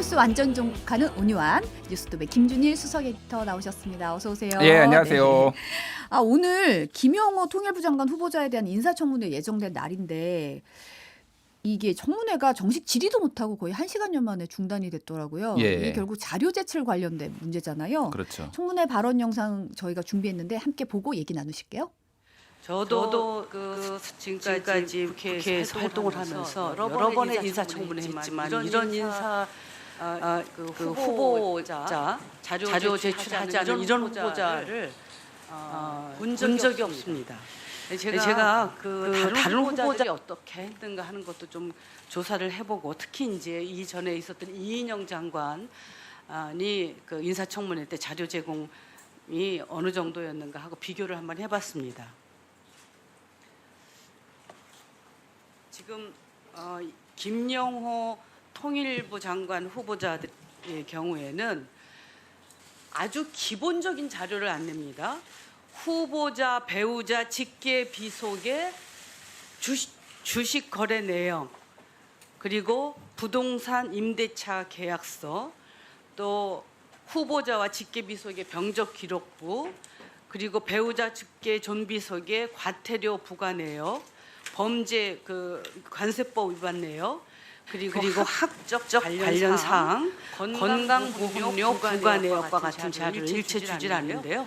뉴스 완전 정복하는 온유한 뉴스톱의 김준일 수석 에디터 나오셨습니다. 어서 오세요. 예, 안녕하세요. 네. 오늘 김영호 통일부 장관 후보자에 대한 인사청문회 예정된 날인데 이게 청문회가 정식 질의도 못하고 거의 1시간여 만에 중단이 됐더라고요. 예. 이게 결국 자료 제출 관련된 문제잖아요. 그렇죠. 청문회 발언 영상 저희가 준비했는데 함께 보고 얘기 나누실게요. 저도 지금까지 국회에서 활동을 하면서 여러 번의 인사청문회 했지만 이런 인사 후보자 자료 제출하지 않은 이런 후보자를 본 적이 없습니다. 제가 다른 후보자들이 어떻게 했는가 하는 것도 좀 조사를 해보고 특히 이제 이전에 있었던 이인영 장관이 그 인사청문회 때 자료 제공이 어느 정도였는가 하고 비교를 한번 해봤습니다. 지금 김영호 통일부 장관 후보자의 경우에는 아주 기본적인 자료를 안 냅니다. 후보자, 배우자, 직계, 비속의 주식 거래 내용, 그리고 부동산 임대차 계약서, 또 후보자와 직계 비속의 병적 기록부, 그리고 배우자 직계 존비속의 과태료 부과 내역, 범죄 관세법 위반 내역, 그리고 학적 관련 사항, 건강보험료 부과 내역과 같은 자료를 일체 주질 않는데요.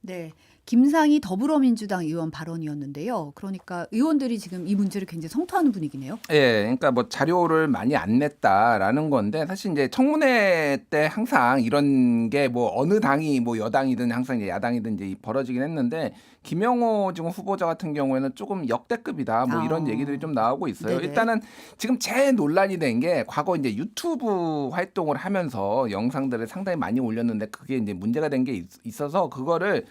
네, 김상희 더불어민주당 의원 발언이었는데요. 그러니까 의원들이 지금 이 문제를 굉장히 성토하는 분위기네요. 예, 그러니까 뭐 자료를 많이 안 냈다라는 건데 사실 이제 청문회 때 항상 이런 게 뭐 어느 당이 뭐 여당이든 항상 이제 야당이든 이제 벌어지긴 했는데 김영호 지금 후보자 같은 경우에는 조금 역대급이다 뭐 이런 얘기들이 좀 나오고 있어요. 네네. 일단은 지금 제일 논란이 된 게 과거 이제 유튜브 활동을 하면서 영상들을 상당히 많이 올렸는데 그게 이제 문제가 된 게 있어서 그거를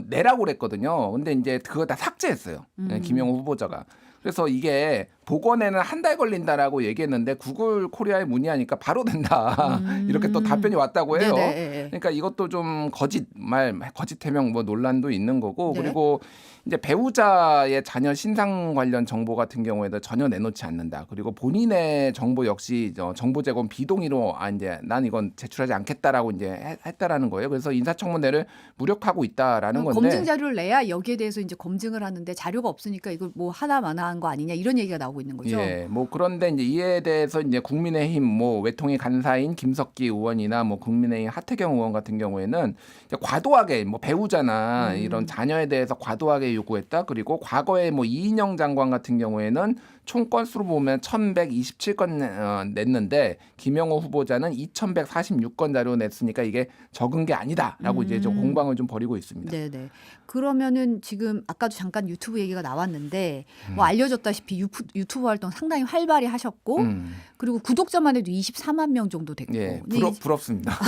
내라고 그랬거든요. 근데 이제 그거 다 삭제했어요. 김영호 후보자가. 그래서 이게 복원에는 한 달 걸린다라고 얘기했는데 구글 코리아에 문의하니까 바로 된다. 이렇게 또 답변이 왔다고 해요. 네네. 그러니까 이것도 좀 거짓말, 거짓 해명 뭐 논란도 있는 거고 네. 그리고 이제 배우자의 자녀 신상 관련 정보 같은 경우에도 전혀 내놓지 않는다. 그리고 본인의 정보 역시 정보 제공 비동의로 이제 난 이건 제출하지 않겠다라고 이제 했다라는 거예요. 그래서 인사청문회를 무력하고 있다라는 건데 검증 자료를 내야 여기에 대해서 이제 검증을 하는데 자료가 없으니까 이거 뭐 하나마나한 거 아니냐 이런 얘기가 나오고 있는 거죠. 예, 뭐 그런데 이제 이에 대해서 이제 국민의힘 뭐 외통위 간사인 김석기 의원이나 뭐 국민의힘 하태경 의원 같은 경우에는 이제 과도하게 뭐 배우자나 이런 자녀에 대해서 과도하게 요구했다. 그리고 과거에 뭐 이인영 장관 같은 경우에는 총 건수로 보면 1,127건 냈는데 김영호 후보자는 2,146건 자료 냈으니까 이게 적은 게 아니다라고 이제 좀 공방을 좀 벌이고 있습니다. 네네. 그러면은 지금 아까도 잠깐 유튜브 얘기가 나왔는데 뭐 알려졌다시피 유튜브 활동 상당히 활발히 하셨고 그리고 구독자만 해도 24만 명 정도 됐고. 예, 근데 부럽습니다.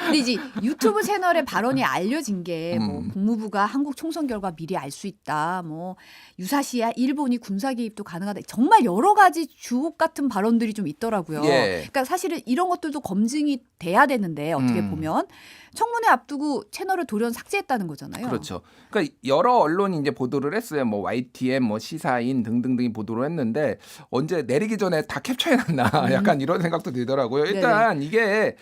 근데 이제 유튜브 채널의 발언이 알려진 게 뭐 국무부가 한국 총선 결과 미리 알 수 있다. 뭐 유사시야 일본이 군사 개입도 가능하다. 정말 여러 가지 주옥 같은 발언들이 좀 있더라고요. 예. 그러니까 사실은 이런 것들도 검증이 돼야 되는데 어떻게 보면 청문회 앞두고 채널을 돌연 삭제했다는 거잖아요. 그렇죠. 그러니까 여러 언론이 이제 보도를 했어요. 뭐 YTN, 뭐 시사인 등등등이 보도를 했는데 언제 내리기 전에 다 캡처해놨나 약간 이런 생각도 들더라고요. 일단 이게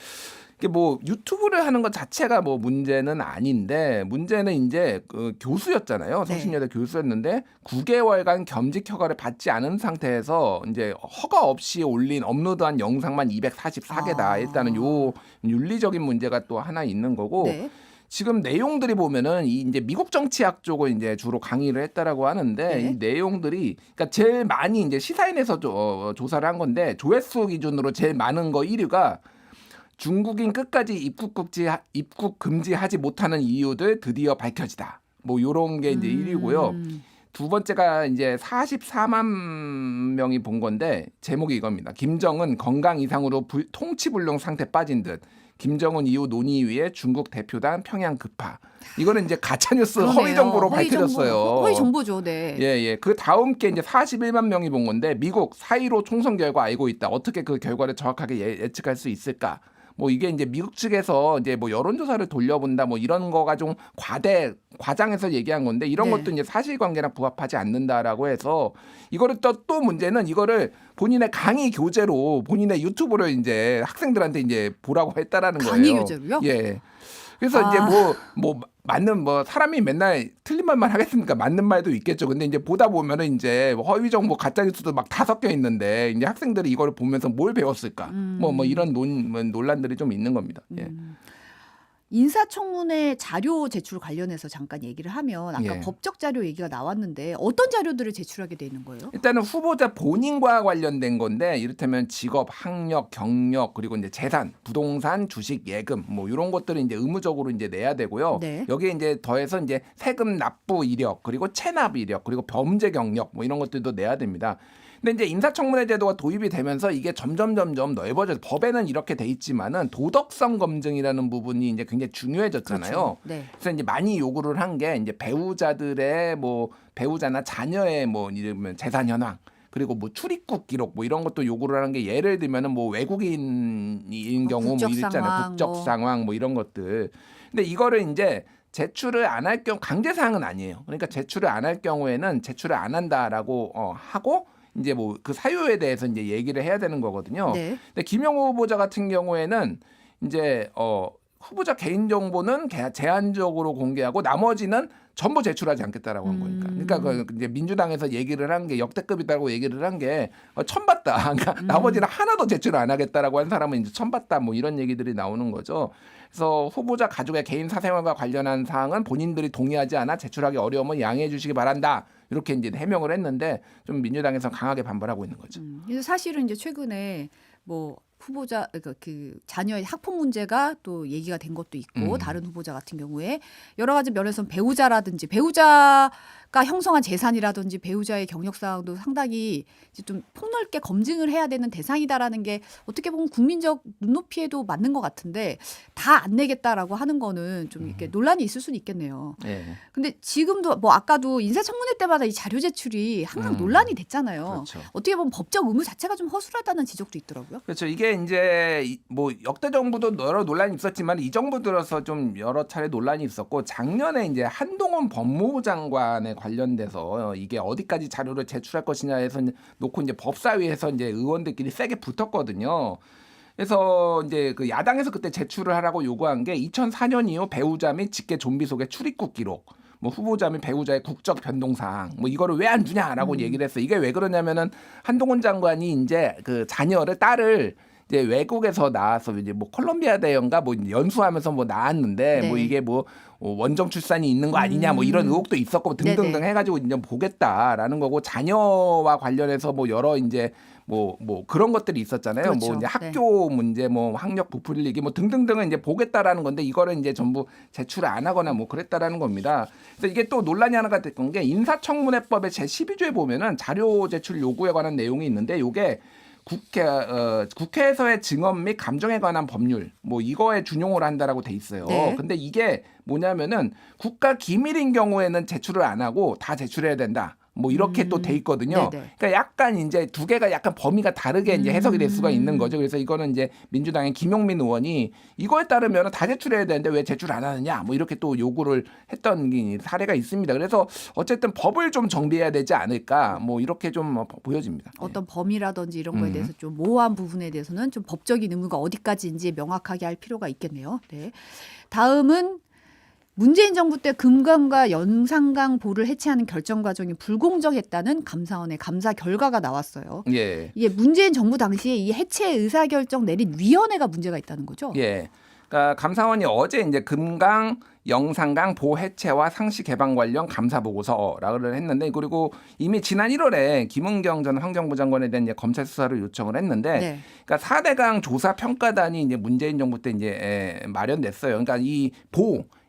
뭐 유튜브를 하는 것 자체가 뭐 문제는 아닌데 문제는 이제 그 교수였잖아요. 성신여대 교수였는데 9개월간 겸직 허가를 받지 않은 상태에서 이제 허가 없이 올린 업로드한 영상만 244개다. 일단은 요 윤리적인 문제가 또 하나 있는 거고. 네. 지금 내용들이 보면은 이 이제 미국 정치학 쪽을 이제 주로 강의를 했다라고 하는데 네. 이 내용들이 그러니까 제일 많이 이제 시사인에서 조사를 한 건데 조회수 기준으로 제일 많은 거 1위가 중국인 끝까지 입국 금지하지 못하는 이유들 드디어 밝혀지다. 뭐 요런 게 이제 1위고요. 두 번째가 이제 44만 명이 본 건데 제목이 이겁니다. 김정은 건강 이상으로 통치불능 상태 빠진 듯. 김정은 이후 논의 위에 중국 대표단 평양 급파. 이거는 이제 가짜뉴스 허위 정보로 밝혀졌어요. 허위 정보죠. 네. 예. 그 다음 게 이제 41만 명이 본 건데 미국 4.15 총선 결과 알고 있다. 어떻게 그 결과를 정확하게 예측할 수 있을까? 뭐 이게 이제 미국 측에서 이제 뭐 여론조사를 돌려본다 뭐 이런 거가 좀 과장해서 얘기한 건데 이런 네. 것도 이제 사실관계랑 부합하지 않는다라고 해서 이거를 또 문제는 이거를 본인의 강의 교재로 본인의 유튜브를 이제 학생들한테 이제 보라고 했다라는 거예요. 강의 교재로요? 예. 그래서 이제 뭐 맞는 뭐 사람이 맨날 틀린 말만 하겠습니까? 맞는 말도 있겠죠. 근데 이제 보다 보면은 이제 허위 정보, 가짜 뉴스도 막 다 섞여 있는데 이제 학생들이 이거를 보면서 뭘 배웠을까? 뭐 이런 논란들이 좀 있는 겁니다. 예. 인사청문회 자료 제출 관련해서 잠깐 얘기를 하면 아까 예. 법적 자료 얘기가 나왔는데 어떤 자료들을 제출하게 돼 있는 거예요? 일단은 후보자 본인과 관련된 건데 이를테면 직업, 학력, 경력 그리고 이제 재산, 부동산, 주식, 예금 뭐 이런 것들을 이제 의무적으로 이제 내야 되고요. 네. 여기에 이제 더해서 이제 세금 납부 이력 그리고 체납 이력 그리고 범죄 경력 뭐 이런 것들도 내야 됩니다. 근데 이제 인사청문회 제도가 도입이 되면서 이게 점점 넓어져서 법에는 이렇게 돼 있지만은 도덕성 검증이라는 부분이 이제 굉장히 중요해졌잖아요. 그렇죠. 네. 그래서 이제 많이 요구를 한 게 이제 배우자들의 뭐 배우자나 자녀의 뭐 이러면 재산 현황 그리고 뭐 출입국 기록 뭐 이런 것도 요구를 하는 게 예를 들면은 뭐 외국인인 경우 뭐 국적 있잖아요. 상황, 국적 뭐. 상황 뭐 이런 것들. 근데 이거를 이제 제출을 안 할 경우 강제 사항은 아니에요. 그러니까 제출을 안 할 경우에는 제출을 안 한다라고 하고 이제 뭐 그 사유에 대해서 이제 얘기를 해야 되는 거거든요. 네. 근데 김영호 후보자 같은 경우에는 이제 후보자 개인 정보는 제한적으로 공개하고 나머지는 전부 제출하지 않겠다라고 한 거니까. 그러니까 그 이제 민주당에서 얘기를 한 게 역대급이다고 얘기를 한 게 천봤다. 그러니까 나머지는 하나도 제출 안 하겠다라고 한 사람은 이제 천봤다. 뭐 이런 얘기들이 나오는 거죠. 그래서 후보자 가족의 개인 사생활과 관련한 사항은 본인들이 동의하지 않아 제출하기 어려우면 양해해 주시기 바란다. 이렇게 이제 해명을 했는데 좀 민주당에서 강하게 반발하고 있는 거죠. 그래서 사실은 이제 최근에 뭐 후보자 그 자녀의 학폭 문제가 또 얘기가 된 것도 있고 다른 후보자 같은 경우에 여러 가지 면에서 배우자라든지 배우자가 형성한 재산이라든지 배우자의 경력 사항도 상당히 이제 좀 폭넓게 검증을 해야 되는 대상이다라는 게 어떻게 보면 국민적 눈높이에도 맞는 것 같은데 다 안 내겠다라고 하는 거는 좀 이렇게 논란이 있을 수는 있겠네요. 예. 근데 지금도 뭐 아까도 인사청문회 때마다 이 자료 제출이 항상 논란이 됐잖아요. 그렇죠. 어떻게 보면 법적 의무 자체가 좀 허술하다는 지적도 있더라고요. 그렇죠. 이게 이제 뭐 역대 정부도 여러 논란이 있었지만 이 정부 들어서 좀 여러 차례 논란이 있었고 작년에 이제 한동훈 법무부 장관에 관련돼서 이게 어디까지 자료를 제출할 것이냐에서 놓고 이제 법사위에서 이제 의원들끼리 세게 붙었거든요. 그래서 이제 그 야당에서 그때 제출을 하라고 요구한 게 2004년 이후 배우자 및 직계 좀비 속의 출입국 기록, 뭐 후보자 및 배우자의 국적 변동 사항, 뭐 이거를 왜 안 주냐라고 얘기를 했어요. 이게 왜 그러냐면은 한동훈 장관이 이제 그 딸을 이제 외국에서 나와서 이제 뭐 콜롬비아 대연가 뭐 연수하면서 뭐 나왔는데 네. 뭐 이게 뭐 원정 출산이 있는 거 아니냐 뭐 이런 의혹도 있었고 등등등 네네. 해가지고 이제 보겠다라는 거고 자녀와 관련해서 뭐 여러 이제 뭐 그런 것들이 있었잖아요. 그렇죠. 뭐 이제 학교 문제, 뭐 학력 부풀리기, 뭐 등등등은 이제 보겠다라는 건데 이거를 이제 전부 제출을 안 하거나 뭐 그랬다라는 겁니다. 그래서 이게 또 논란이 하나가 됐던 게 인사청문회법의 제12조에 보면은 자료 제출 요구에 관한 내용이 있는데 이게 국회에서의 증언 및 감정에 관한 법률 뭐 이거에 준용을 한다라고 돼 있어요. 네. 근데 이게 뭐냐면은 국가 기밀인 경우에는 제출을 안 하고 다 제출해야 된다. 뭐 이렇게 또 돼 있거든요. 네네. 그러니까 약간 이제 두 개가 약간 범위가 다르게 이제 해석이 될 수가 있는 거죠. 그래서 이거는 이제 민주당의 김용민 의원이 이거에 따르면 다 제출해야 되는데 왜 제출 안 하느냐 뭐 이렇게 또 요구를 했던 사례가 있습니다. 그래서 어쨌든 법을 좀 정비해야 되지 않을까 뭐 이렇게 좀 보여집니다. 어떤 범위라든지 이런 거에 대해서 좀 모호한 부분에 대해서는 좀 법적인 의무가 어디까지인지 명확하게 할 필요가 있겠네요. 네. 다음은 문재인 정부 때 금강과 연산강 보를 해체하는 결정 과정이 불공정했다는 감사원의 감사 결과가 나왔어요. 예. 이게 문재인 정부 당시에 이 해체 의사결정 내린 위원회가 문제가 있다는 거죠. 예. 그러니까 감사원이 어제 이제 금강 영산강 보 해체와 상시 개방 관련 감사 보고서라고 했는데 그리고 이미 지난 1월에 김은경 전 환경부 장관에 대한 이제 검찰 수사를 요청을 했는데 네. 그러니까 4대강 조사 평가단이 이제 문재인 정부 때 이제 마련됐어요. 그러니까 이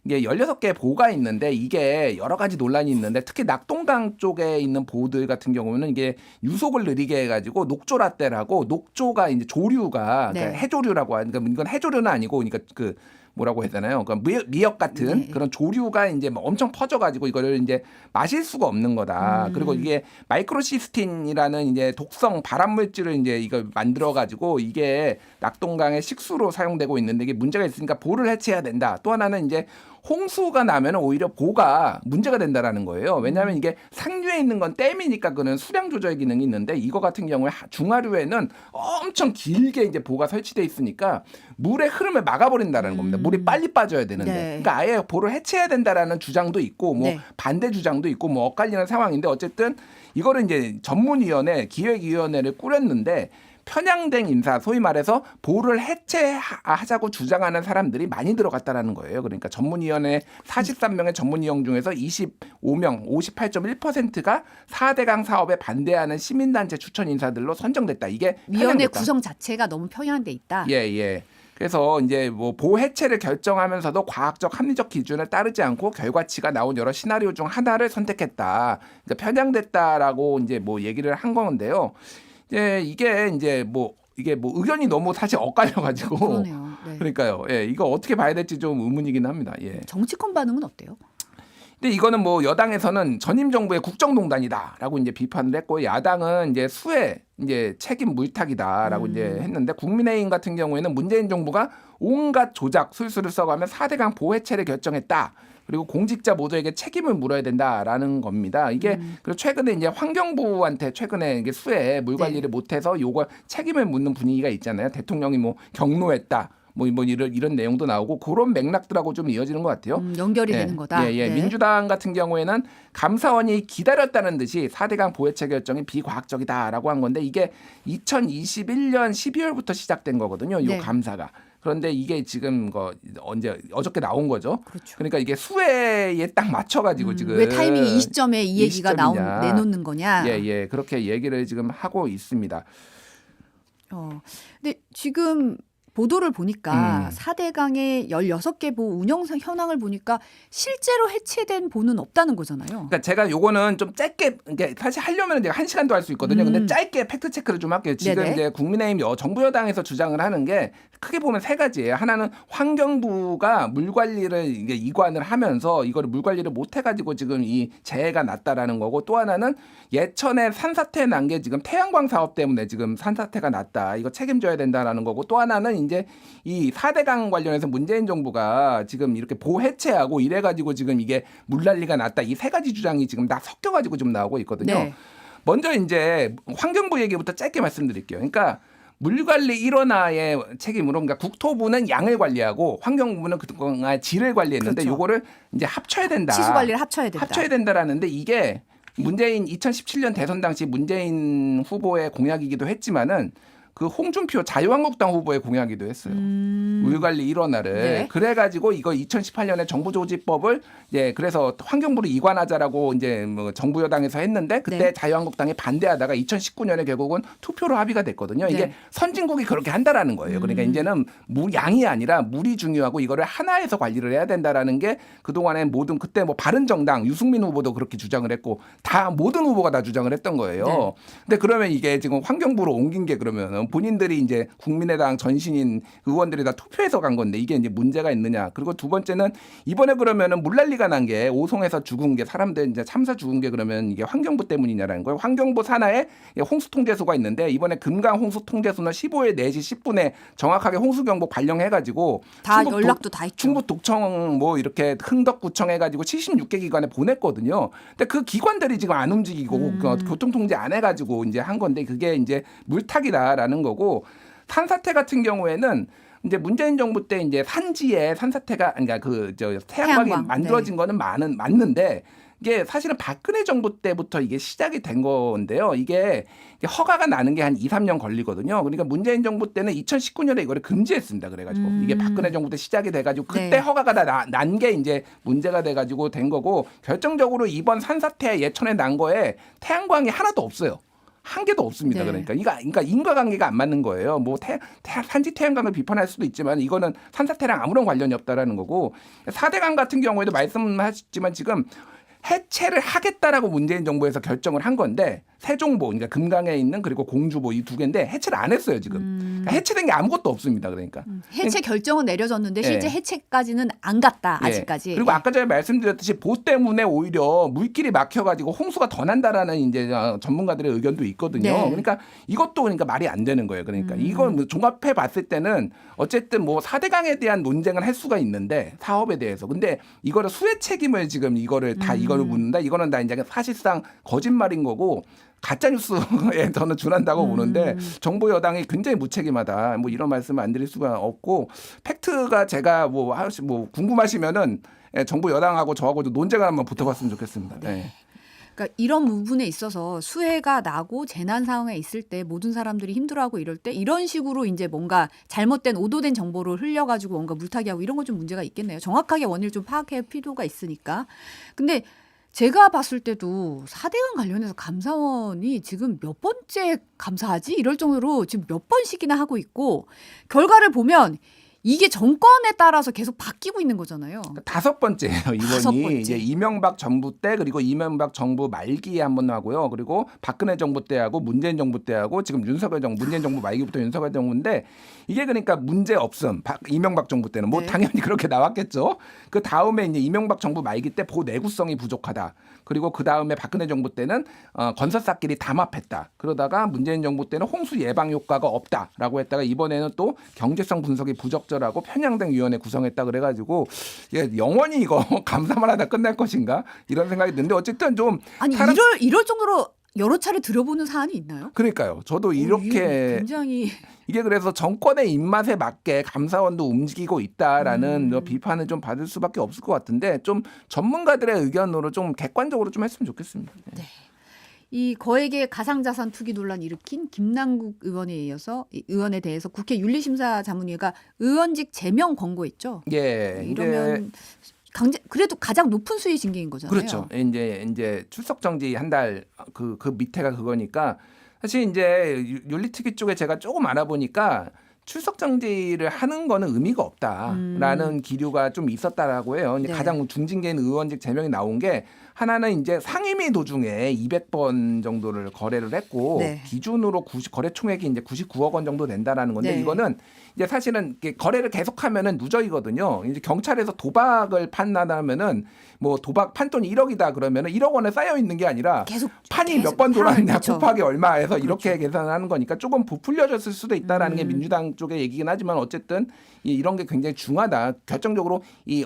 이게 16개 보가 있는데 이게 여러 가지 논란이 있는데 특히 낙동강 쪽에 있는 보들 같은 경우는 이게 유속을 느리게 해가지고 녹조라떼라고 녹조가 이제 조류가 네. 그러니까 해조류라고 하니까 이건 해조류는 아니고 그러니까 그 뭐라고 해야 되나요? 그러니까 미역 같은 네. 그런 조류가 이제 뭐 엄청 퍼져가지고 이거를 이제 마실 수가 없는 거다. 그리고 이게 마이크로시스틴이라는 이제 독성 발암 물질을 이제 이걸 만들어가지고 이게 낙동강의 식수로 사용되고 있는데 이게 문제가 있으니까 보를 해체해야 된다. 또 하나는 이제 홍수가 나면 오히려 보가 문제가 된다라는 거예요. 왜냐하면 이게 상류에 있는 건 댐이니까 그는 수량 조절 기능이 있는데 이거 같은 경우에 중하류에는 엄청 길게 이제 보가 설치돼 있으니까 물의 흐름을 막아버린다라는 겁니다. 물이 빨리 빠져야 되는데, 네. 그러니까 아예 보를 해체해야 된다라는 주장도 있고, 뭐 네. 반대 주장도 있고, 뭐 엇갈리는 상황인데 어쨌든 이거를 이제 전문위원회, 기획위원회를 꾸렸는데. 편향된 인사, 소위 말해서 보를 해체하자고 주장하는 사람들이 많이 들어갔다라는 거예요. 그러니까 전문위원회 43명의 전문위원 중에서 25명, 58.1%가 4대강 사업에 반대하는 시민단체 추천 인사들로 선정됐다. 이게 위원회 편향됐다. 구성 자체가 너무 편향돼 있다. 예. 그래서 이제 뭐 보 해체를 결정하면서도 과학적 합리적 기준을 따르지 않고 결과치가 나온 여러 시나리오 중 하나를 선택했다. 그러니까 편향됐다라고 이제 뭐 얘기를 한 건데요. 이게 이제 뭐 의견이 너무 사실 엇갈려가지고 그러네요. 네. 그러니까요. 예, 이거 어떻게 봐야 될지 좀 의문이긴 합니다. 예. 정치권 반응은 어때요? 근데 이거는 뭐 여당에서는 전임 정부의 국정농단이다라고 이제 비판을 했고 야당은 이제 수해 이제 책임 물탁이다라고 이제 했는데 국민의힘 같은 경우에는 문재인 정부가 온갖 조작 술수를 써가며 4대강 보해체를 결정했다. 그리고 공직자 모두에게 책임을 물어야 된다라는 겁니다. 이게 그리고 최근에 이제 환경부한테 최근에 이게 수해 물 관리를 못해서 요걸 책임을 묻는 분위기가 있잖아요. 대통령이 뭐 경로했다. 뭐 이런 내용도 나오고 그런 맥락들하고 좀 이어지는 것 같아요. 연결이 되는 거다. 예. 네. 민주당 같은 경우에는 감사원이 기다렸다는 듯이 4대강 보해체 결정이 비과학적이다라고 한 건데 이게 2021년 12월부터 시작된 거거든요. 이 네. 감사가. 그런데 이게 지금 어저께 나온 거죠. 그렇죠. 그러니까 이게 수해에 딱 맞춰가지고 지금 왜 타이밍이 이 시점에 이 얘기가 시점이냐. 내놓는 거냐? 예. 그렇게 얘기를 지금 하고 있습니다. 근데 지금 보도를 보니까 4대강의 16개 보 운영 현황을 보니까 실제로 해체된 보는 없다는 거잖아요. 그러니까 제가 요거는 좀 짧게 이게 사실 하려면 제가 1시간도 할 수 있거든요. 근데 짧게 팩트 체크를 좀 할게요. 지금 네네. 이제 국민의힘 정부 여당에서 주장을 하는 게 크게 보면 세 가지예요. 하나는 환경부가 물 관리를 이게 이관을 하면서 이거를 물 관리를 못 해가지고 지금 이 재해가 났다라는 거고 또 하나는 예천에 산사태 난 게 지금 태양광 사업 때문에 지금 산사태가 났다. 이거 책임져야 된다라는 거고 또 하나는 이제 이 4대강 관련해서 문재인 정부가 지금 이렇게 보해체하고 이래가지고 지금 이게 물난리가 났다. 이 세 가지 주장이 지금 다 섞여가지고 좀 나오고 있거든요. 네. 먼저 이제 환경부 얘기부터 짧게 말씀드릴게요. 그러니까 물관리 일원화의 책임으로 그러니까 국토부는 양을 관리하고 환경부는 그동안 질을 관리했는데 그렇죠. 요거를 이제 합쳐야 된다. 치수 관리를 합쳐야 된다. 합쳐야 된다라는데 이게 문재인 2017년 대선 당시 문재인 후보의 공약이기도 했지만은 그 홍준표 자유한국당 후보의 공약이기도 했어요. 물관리 일원화를. 네. 그래가지고 이거 2018년에 정부조직법을 이제 그래서 환경부를 이관하자라고 이제 뭐 정부 여당에서 했는데 그때 네. 자유한국당이 반대하다가 2019년에 결국은 투표로 합의가 됐거든요. 이게 네. 선진국이 그렇게 한다라는 거예요. 그러니까 이제는 양이 아니라 물이 중요하고 이거를 하나에서 관리를 해야 된다라는 게 그동안에 모든 그때 뭐 바른정당 유승민 후보도 그렇게 주장을 했고 다 모든 후보가 다 주장을 했던 거예요. 네. 근데 그러면 이게 지금 환경부로 옮긴 게 그러면 본인들이 이제 국민의당 전신인 의원들이 다 투표해서 간 건데 이게 이제 문제가 있느냐. 그리고 두 번째는 이번에 그러면은 물난리가 난 게 오송에서 죽은 게 사람들 이제 참사 죽은 게 그러면 이게 환경부 때문이냐라는 거예요. 환경부 산하에 홍수 통제소가 있는데 이번에 금강 홍수 통제소는 15일 4시 10분에 정확하게 홍수 경보 발령해가지고 다 연락도 다 했죠. 충북 독청 뭐 이렇게 흥덕구청 해가지고 76개 기관에 보냈거든요. 근데 그 기관들이 지금 안 움직이고 교통 통제 안 해가지고 이제 한 건데 그게 이제 물타기다라는 거고 산사태 같은 경우에는 이제 문재인 정부 때 이제 산지에 산사태가 그러니까 태양광이 태양광, 만들어진 거는 맞는데 이게 사실은 박근혜 정부 때부터 이게 시작이 된 건데요. 이게 허가가 나는 게 한 2, 3년 걸리거든요. 그러니까 문재인 정부 때는 2019년에 이거를 금지했습니다. 그래가지고 이게 박근혜 정부 때 시작이 돼가지고 그때 네. 허가가 다 난 게 이제 문제가 돼가지고 된 거고 결정적으로 이번 산사태 예천에 난 거에 태양광이 하나도 없어요. 한 개도 없습니다. 네. 그러니까 인과관계가 안 맞는 거예요. 뭐 산지 태양광을 비판할 수도 있지만 이거는 산사태랑 아무런 관련이 없다라는 거고 4대강 같은 경우에도 말씀하셨지만 지금 해체를 하겠다라고 문재인 정부에서 결정을 한 건데 세종보, 그러니까 금강에 있는 그리고 공주보 이 두 개인데 해체를 안 했어요 지금. 그러니까 해체된 게 아무것도 없습니다. 그러니까. 해체 결정은 내려졌는데 예. 실제 해체까지는 안 갔다 예. 아직까지. 그리고 예. 아까 전에 말씀드렸듯이 보 때문에 오히려 물길이 막혀가지고 홍수가 더 난다라는 이제 전문가들의 의견도 있거든요. 네. 그러니까 이것도 그러니까 말이 안 되는 거예요. 그러니까 이건 뭐 종합해 봤을 때는 어쨌든 뭐 4대강에 대한 논쟁을 할 수가 있는데 사업에 대해서 근데 이거를 수혜 책임을 지금 이거를 다 이거를 묻는다. 이거는 다 이제 사실상 거짓말인 거고. 가짜 뉴스에 저는 준한다고 보는데 정부 여당이 굉장히 무책임하다. 뭐 이런 말씀을 안 드릴 수가 없고 팩트가 제가 뭐 궁금하시면은 정부 여당하고 저하고도 논쟁을 한번 붙어봤으면 좋겠습니다. 네. 네. 그러니까 이런 부분에 있어서 수해가 나고 재난 상황에 있을 때 모든 사람들이 힘들어하고 이럴 때 이런 식으로 이제 뭔가 잘못된 오도된 정보를 흘려가지고 뭔가 물타기하고 이런 건 좀 문제가 있겠네요. 정확하게 원인을 좀 파악할 필요가 있으니까. 근데 제가 봤을 때도 4대강 관련해서 감사원이 지금 몇 번째 감사하지? 이럴 정도로 지금 몇 번씩이나 하고 있고 결과를 보면 이게 정권에 따라서 계속 바뀌고 있는 거잖아요. 5번째예요. 이번이 다섯 번째. 이제 이명박 정부 때 그리고 이명박 정부 말기에 한 번 하고요. 그리고 박근혜 정부 때하고 문재인 정부 때하고 지금 문재인 정부 말기부터 윤석열 정부인데 이게 그러니까 문제 없음. 이명박 정부 때는 뭐 네. 당연히 그렇게 나왔겠죠. 그 다음에 이제 이명박 정부 말기 때 보 내구성이 부족하다. 그리고 그 다음에 박근혜 정부 때는 건설사끼리 담합했다. 그러다가 문재인 정부 때는 홍수 예방 효과가 없다라고 했다가 이번에는 또 경제성 분석이 부적절하고 편향된 위원회 구성했다 그래가지고 영원히 이거 감사만 하다 끝날 것인가 이런 생각이 드는데 어쨌든 좀 아니 이럴 정도로 여러 차례 들어보는 사안이 있나요? 그러니까요. 저도 이게 이렇게 굉장히 이게 그래서 정권의 입맛에 맞게 감사원도 움직이고 있다라는 비판을 좀 받을 수밖에 없을 것 같은데 좀 전문가들의 의견으로 좀 객관적으로 좀 했으면 좋겠습니다. 네. 이 거액의 가상자산 투기 논란 일으킨 김남국 의원에 이어서 이 의원에 대해서 국회 윤리심사자문위가 의원직 제명 권고했죠. 예, 이러면 그래도 가장 높은 수위 징계인 거잖아요. 그렇죠. 이제 출석 정지 한 달 그 밑에가 그거니까 사실 이제 윤리특위 쪽에 제가 조금 알아보니까 출석 정지를 하는 거는 의미가 없다라는 기류가 좀 있었다라고 해요. 이제 네. 가장 중징계인 의원직 제명이 나온 게 하나는 이제 상임위 도중에 200번 정도를 거래를 했고 네. 기준으로 거래 총액이 이제 99억 원 정도 된다라는 건데 네. 이거는 이제 사실은 이렇게 거래를 계속하면은 누적이거든요. 이제 경찰에서 도박을 판단하면은 뭐 도박 판돈이 1억이다 그러면은 1억 원에 쌓여 있는 게 아니라 계속 판이 몇 번 돌았냐 그렇죠. 곱하기 얼마 해서 이렇게 계산하는 거니까 조금 부풀려졌을 수도 있다라는 게 민주당 쪽의 얘기긴 하지만 어쨌든 이런 게 굉장히 중하다. 결정적으로 이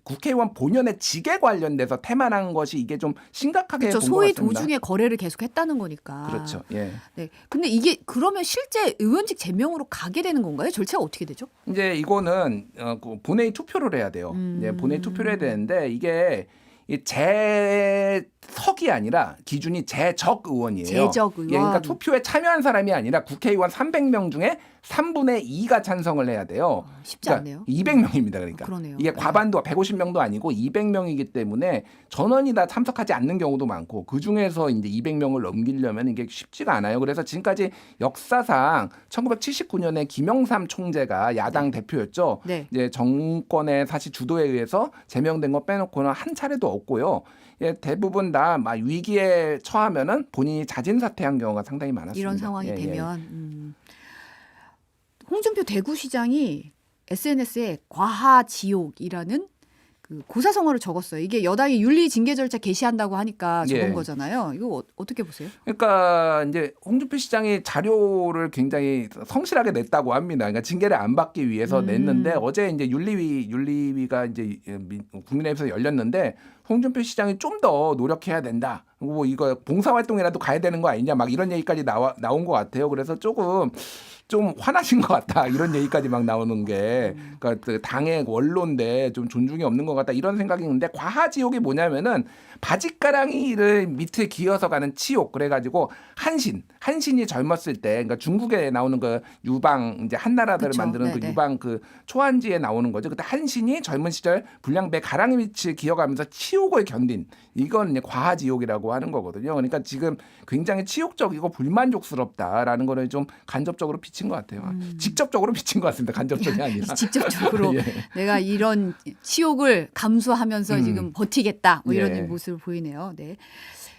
국회의원 본연의 직에 관련돼서 태만한 것이 이게 좀 심각하게 그렇죠. 본 것 소위 같습니다. 도중에 거래를 계속 했다는 거니까. 그렇죠. 예. 네. 근데 이게 그러면 실제 의원직 제명으로 가게 되는 건가요? 절차가 어떻게 되죠? 이제 이거는 그 본회의 투표를 해야 돼요. 이제 본회의 투표를 해야 되는데 이게 이 재석이 아니라 기준이 재적 의원이에요. 재적 의원. 예, 그러니까 투표에 참여한 사람이 아니라 국회의원 300명 중에 3분의 2가 찬성을 해야 돼요. 쉽지 않네요. 200명입니다. 그러니까 그러네요. 이게 네. 과반도 150명도 아니고 200명이기 때문에 전원이 다 참석하지 않는 경우도 많고 그 중에서 이제 200명을 넘기려면 이게 쉽지가 않아요. 그래서 지금까지 역사상 1979년에 김영삼 총재가 야당 대표였죠. 네. 이제 정권의 사실 주도에 의해서 제명된 거 빼놓고는 한 차례도 없고요. 예, 대부분 다 막 위기에 처하면은 본인이 자진 사퇴한 경우가 상당히 많았습니다. 이런 상황이 예, 예. 되면 홍준표 대구시장이 SNS에 과하지옥이라는 그 고사성어를 적었어요. 이게 여당이 윤리 징계 절차 개시한다고 하니까 적은 예. 거잖아요. 이거 어떻게 보세요? 그러니까 이제 홍준표 시장이 자료를 굉장히 성실하게 냈다고 합니다. 그러니까 징계를 안 받기 위해서 냈는데 어제 이제 윤리위가 이제 국민의힘에서 열렸는데 홍준표 시장이 좀 더 노력해야 된다. 뭐 이거 봉사활동이라도 가야 되는 거 아니냐 막 이런 얘기까지 나온 것 같아요. 그래서 조금 좀 화나신 것 같다 이런 얘기까지 막 나오는 게 그러니까 그 당의 원로인데 좀 존중이 없는 것 같다 이런 생각이 있는데 과하지옥이 뭐냐면은 바짓가랑이를 밑에 기어서 가는 치욕 그래가지고 한신이 젊었을 때 그러니까 중국에 나오는 그 유방 이제 한나라들을 그쵸. 만드는 그 네네. 유방 그 초안지에 나오는 거죠. 그때 한신이 젊은 시절 불량배 가랑이 밑을 기어가면서 치욕을 견딘 이건 이제 과하지옥이라고 하는 거거든요. 그러니까 지금 굉장히 치욕적이고 불만족스럽다라는 거를 좀 간접적으로 비친 것 같아요. 직접적으로 비친 것 같습니다. 간접적이 아니라. 직접적으로 예. 내가 이런 치욕을 감수하면서 지금 버티겠다 뭐 이런 예. 모습을 보이네요. 네.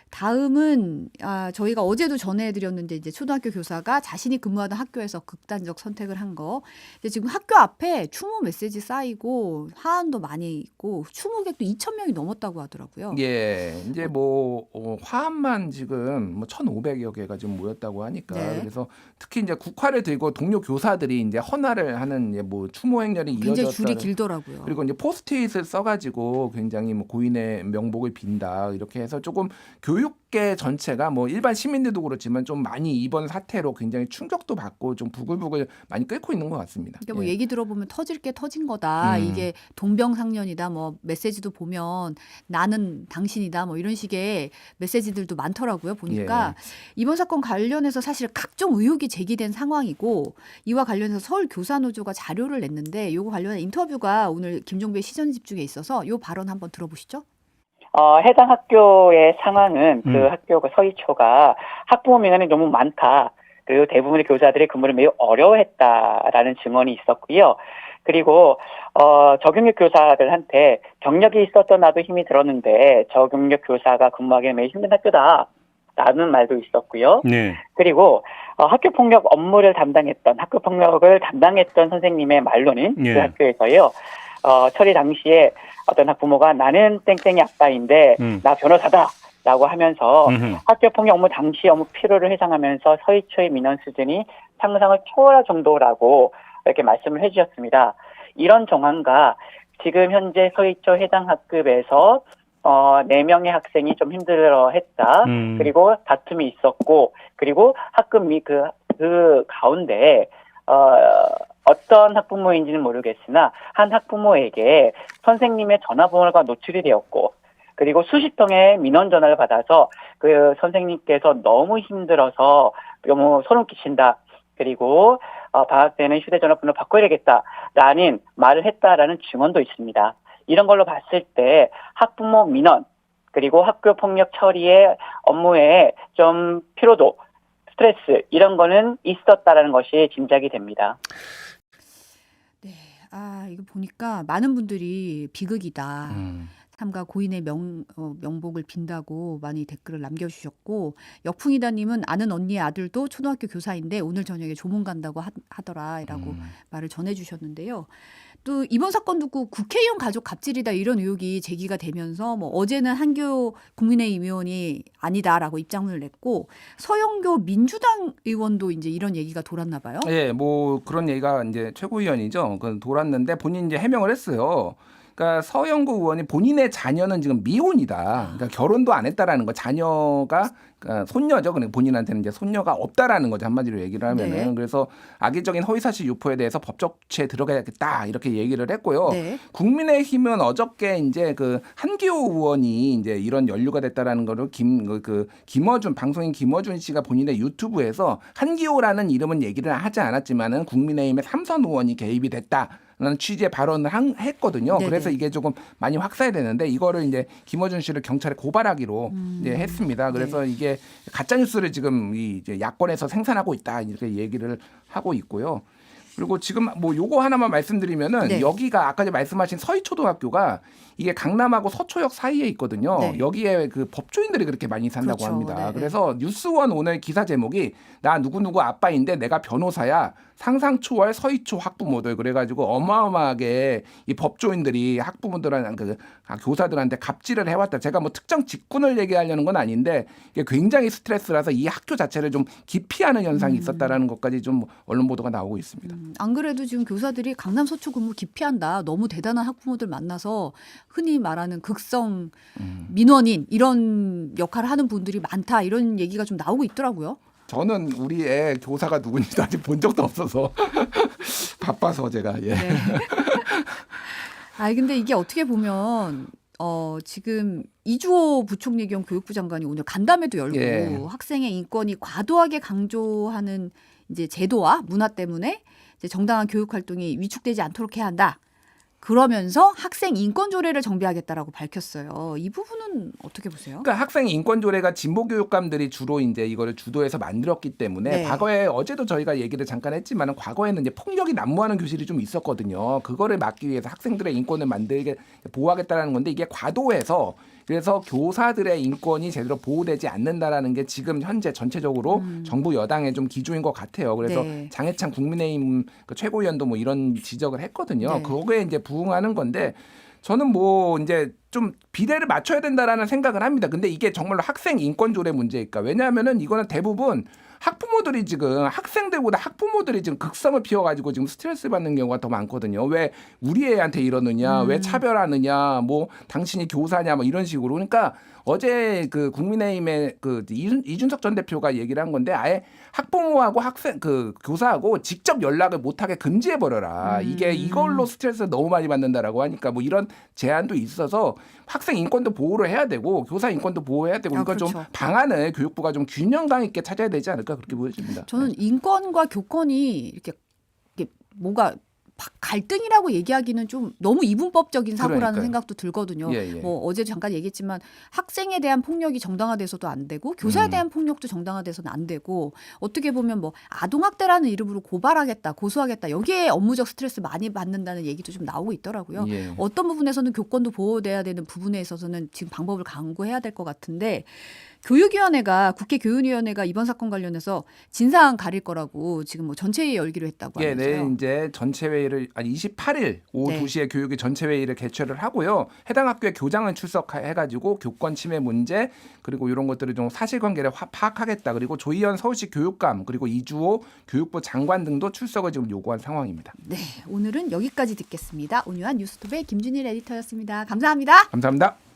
다음은 저희가 어제도 전해드렸는데 이제 초등학교 교사가 자신이 근무하던 학교에서 극단적 선택을 한 거. 이제 지금 학교 앞에 추모 메시지 쌓이고 화환도 많이 있고 추모객도 2,000명이 넘었다고 하더라고요. 예, 이제 뭐 화합만 지금 뭐 1,500여 개가 지금 모였다고 하니까 네. 그래서 특히 이제 국화를 들고 동료 교사들이 이제 헌화를 하는 이제 뭐 추모 행렬이 굉장히 이어졌다. 줄이 길더라고요. 그리고 이제 포스트잇을 써가지고 굉장히 뭐 고인의 명복을 빈다 이렇게 해서 조금 교육계 전체가 뭐 일반 시민들도 그렇지만 좀 많이 이번 사태로 굉장히 충격도 받고 좀 부글부글 많이 끓고 있는 것 같습니다. 그러니까 뭐 예. 얘기 들어보면 터질 게 터진 거다. 이게 동병상련이다. 뭐 메시지도 보면 나는 당신이다. 뭐 이런 식의 메시지들도 많더라고요. 보니까 이번 사건 관련해서 사실 각종 의혹이 제기된 상황이고 이와 관련해서 서울교사노조가 자료를 냈는데 이거 관련한 인터뷰가 오늘 김종배 시선집중에 있어서 이 발언 한번 들어보시죠. 해당 학교의 상황은 그 학교가 서희초가 학부모 민원이 너무 많다. 그리고 대부분의 교사들이 근무를 매우 어려워했다라는 증언이 있었고요. 그리고 저경력 교사들한테 경력이 있었던 나도 힘이 들었는데 저경력 교사가 근무하기에 매우 힘든 학교다라는 말도 있었고요. 네. 그리고 학교 폭력을 담당했던 선생님의 말로는 예. 그 학교에서요. 처리 당시에 어떤 학부모가 나는 땡땡이 아빠인데 나 변호사다라고 하면서 학교 폭력 업무 당시 업무 피로를 해상하면서 서희초의 민원 수준이 상상을 초월할 정도라고 이렇게 말씀을 해주셨습니다. 이런 정황과 지금 현재 서희초 해당 학급에서 4명의 학생이 좀 힘들어했다. 그리고 다툼이 있었고 그리고 학급 그 가운데 어떤 학부모인지는 모르겠으나 한 학부모에게 선생님의 전화번호가 노출이 되었고 그리고 수십 통의 민원 전화를 받아서 그 선생님께서 너무 힘들어서 너무 소름 끼친다. 그리고 방학 때는 휴대전화 번호 바꿔야 되겠다라는 말을 했다라는 증언도 있습니다. 이런 걸로 봤을 때 학부모 민원 그리고 학교 폭력 처리의 업무에 좀 피로도 스트레스 이런 거는 있었다라는 것이 짐작이 됩니다. 네, 이거 보니까 많은 분들이 비극이다. 삼가 고인의 명복을 빈다고 많이 댓글을 남겨주셨고 역풍이다님은 아는 언니의 아들도 초등학교 교사인데 오늘 저녁에 조문 간다고 하더라라고 말을 전해주셨는데요. 또 이번 사건 듣고 국회의원 가족 갑질이다 이런 의혹이 제기가 되면서 뭐 어제는 한교 국민의힘 의원이 아니다라고 입장문을 냈고 서영교 민주당 의원도 이제 이런 얘기가 돌았나 봐요. 예, 뭐 그런 얘기가 이제 최고위원이죠. 그 돌았는데 본인이 이제 해명을 했어요. 그러니까 서영구 의원이 본인의 자녀는 지금 미혼이다. 그러니까 결혼도 안 했다라는 거. 자녀가 그러니까 손녀죠. 그러니까 본인한테는 이제 손녀가 없다라는 거죠. 한마디로 얘기를 하면은. 네. 그래서 악의적인 허위사실 유포에 대해서 법적 조치에 들어가야겠다 이렇게 얘기를 했고요. 네. 국민의힘은 어저께 이제 그 한기호 의원이 이제 이런 연루가 됐다라는 거를 김어준 방송인 김어준 씨가 본인의 유튜브에서 한기호라는 이름은 얘기를 하지 않았지만은 국민의힘의 삼선 의원이 개입이 됐다. 라는 취지의 발언을 했거든요. 네네. 그래서 이게 조금 많이 확산되는데 이거를 이제 김어준 씨를 경찰에 고발하기로 이제 했습니다. 그래서 이게 가짜 뉴스를 지금 이제 야권에서 생산하고 있다 이렇게 얘기를 하고 있고요. 그리고 지금 뭐 요거 하나만 말씀드리면은 네. 여기가 아까 말씀하신 서희초등학교가 이게 강남하고 서초역 사이에 있거든요. 네. 여기에 그 법조인들이 그렇게 많이 산다고 그렇죠. 합니다. 네네. 그래서 뉴스원 오늘 기사 제목이 나 누구누구 아빠인데 내가 변호사야. 상상 초월 서희초 학부모들 그래가지고 어마어마하게 이 법조인들이 학부모들한테 교사들한테 갑질을 해왔다. 제가 뭐 특정 직군을 얘기하려는 건 아닌데 이게 굉장히 스트레스라서 이 학교 자체를 좀 기피하는 현상이 있었다라는 것까지 좀 언론 보도가 나오고 있습니다. 안 그래도 지금 교사들이 강남 서초 근무 기피한다. 너무 대단한 학부모들 만나서 흔히 말하는 극성 민원인 이런 역할을 하는 분들이 많다. 이런 얘기가 좀 나오고 있더라고요. 저는 우리 애 교사가 누군지도 아직 본 적도 없어서 바빠서 제가 예. 네. 근데 이게 어떻게 보면 지금 이주호 부총리 겸 교육부 장관이 오늘 간담회도 열고 예. 학생의 인권이 과도하게 강조하는 이제 제도와 문화 때문에 이제 정당한 교육 활동이 위축되지 않도록 해야 한다. 그러면서 학생 인권 조례를 정비하겠다라고 밝혔어요. 이 부분은 어떻게 보세요? 그러니까 학생 인권 조례가 진보 교육감들이 주로 이제 이거를 주도해서 만들었기 때문에 네. 과거에 어제도 저희가 얘기를 잠깐 했지만은 과거에는 이제 폭력이 난무하는 교실이 좀 있었거든요. 그거를 막기 위해서 학생들의 인권을 보호하겠다라는 건데 이게 과도해서 그래서 교사들의 인권이 제대로 보호되지 않는다라는 게 지금 현재 전체적으로 정부 여당의 좀 기조인 것 같아요. 그래서 네. 장해찬 국민의힘 그 최고위원도 뭐 이런 지적을 했거든요. 네. 그거에 이제 부응하는 건데 저는 뭐 이제 좀 비례를 맞춰야 된다라는 생각을 합니다. 근데 이게 정말로 학생 인권 조례 문제일까? 왜냐하면은 이거는 대부분 학부모들이 지금 학생들보다 학부모들이 지금 극성을 피워가지고 지금 스트레스 받는 경우가 더 많거든요. 왜 우리 애한테 이러느냐, 왜 차별하느냐, 뭐 당신이 교사냐, 뭐 이런 식으로. 그러니까 어제 그 국민의힘의 그 이준석 전 대표가 얘기를 한 건데 아예 학부모하고 학생 그 교사하고 직접 연락을 못하게 금지해 버려라. 이게 이걸로 스트레스를 너무 많이 받는다라고 하니까 뭐 이런 제안도 있어서 학생 인권도 보호를 해야 되고 교사 인권도 보호해야 되고 이거 좀 그렇죠. 방안을 교육부가 좀 균형감 있게 찾아야 되지 않을까 그렇게 보여집니다. 저는 인권과 교권이 이렇게 뭔가 갈등이라고 얘기하기는 좀 너무 이분법적인 사고라는 그러니까요. 생각도 들거든요. 예, 예. 뭐 어제도 잠깐 얘기했지만 학생에 대한 폭력이 정당화돼서도 안 되고 교사에 대한 폭력도 정당화돼서는 안 되고 어떻게 보면 뭐 아동학대라는 이름으로 고발하겠다, 고소하겠다 여기에 업무적 스트레스 많이 받는다는 얘기도 좀 나오고 있더라고요. 예. 어떤 부분에서는 교권도 보호돼야 되는 부분에 있어서는 지금 방법을 강구해야 될 것 같은데 교육위원회가 국회 교육위원회가 이번 사건 관련해서 진상 가릴 거라고 지금 뭐 전체회의 열기로 했다고 예, 하면서요. 네, 이제 전체 회의를 28일 오후 네. 2시에 교육위 전체 회의를 개최를 하고요. 해당 학교의 교장을 출석해가지고 교권 침해 문제 그리고 이런 것들을 좀 사실관계를 파악하겠다. 그리고 조희연 서울시 교육감 그리고 이주호 교육부 장관 등도 출석을 지금 요구한 상황입니다. 네, 오늘은 여기까지 듣겠습니다. 온유한 뉴스톱의 김준일 에디터였습니다. 감사합니다. 감사합니다.